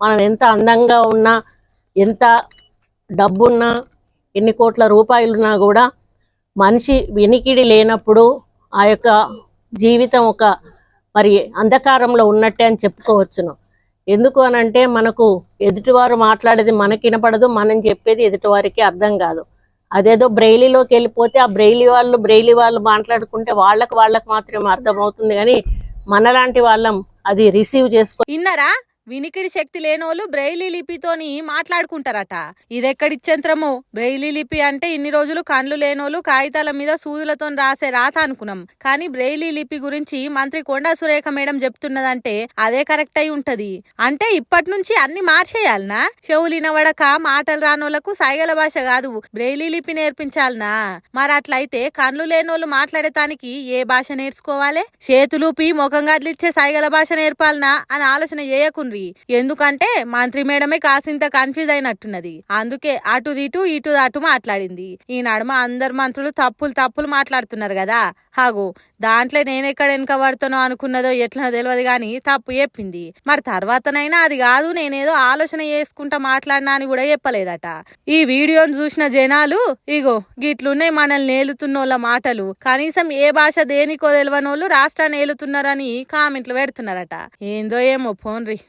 మనం ఎంత అందంగా ఉన్నా, ఎంత డబ్బున్నా, ఎన్ని కోట్ల రూపాయలున్నా కూడా మనిషి వినికిడి లేనప్పుడు ఆ యొక్క జీవితం ఒక మరి అంధకారంలో ఉన్నట్టే అని చెప్పుకోవచ్చును. ఎందుకు అనంటే మనకు ఎదుటివారు మాట్లాడేది మనకి వినపడదు, మనం చెప్పేది ఎదుటివారికి అర్థం కాదు. అదేదో బ్రెయిలీలోకి వెళ్ళిపోతే ఆ బ్రెయిలీ వాళ్ళు మాట్లాడుకుంటే వాళ్ళకి మాత్రమే అర్థమవుతుంది, కానీ మనలాంటి వాళ్ళం అది రిసీవ్ చేసుకో. ఇన్నరా వినికిడి శక్తి లేనోళ్ళు బ్రెయిలీ లిపితోని మాట్లాడుకుంటారట. ఇదెక్కడిచ్చంత్రమో. బ్రెయిలీ లిపి అంటే ఇన్ని రోజులు కళ్ళు లేనోళ్ళు కాగితాల మీద సూదులతో రాసే రాత అనుకున్నాం. కానీ బ్రెయిలీ లిపి గురించి మంత్రి కొండా సురేఖ మేడం చెప్తున్నదంటే అదే కరెక్ట్ అయి ఉంటది. అంటే ఇప్పటి నుంచి అన్ని మార్చేయాలనా? చెవులు వినవడక మాటలు రానోళ్లకు సైగల భాష కాదు బ్రెయిలీ లిపి నేర్పించాలనా? మరి అట్లయితే కళ్ళు లేనోళ్ళు మాట్లాడేటానికి ఏ భాష నేర్చుకోవాలి? చేతులూపి ముఖం కదిలిచ్చే సైగల భాష నేర్పాలనా అని ఆలోచన చేయకుండా. ఎందుకంటే మంత్రి మేడమే కాసింత కన్ఫ్యూజ్ అయినట్టున్నది. అందుకే అటు ఇటు అటు మాట్లాడింది. ఈ నడుమ అందరు మంత్రులు తప్పులు మాట్లాడుతున్నారు కదా. హాగో దాంట్లో నేనెక్కడ వెనక పడుతానో అనుకున్నదో ఎట్లనో తెలియదు గాని తప్పు చెప్పింది. మరి తర్వాతనైనా అది కాదు నేనేదో ఆలోచన చేసుకుంటా మాట్లాడినా అని కూడా చెప్పలేదట. ఈ వీడియోను చూసిన జనాలు ఇగో గిట్లున్నాయి మనల్ని ఏలుతున్నోళ్ళ మాటలు, కనీసం ఏ భాష దేనికో తెలియనోళ్ళు రాష్ట్రాన్ని ఏలుతున్నారని కామెంట్లు పెడుతున్నారట. ఏందో ఏమో పోన్రి.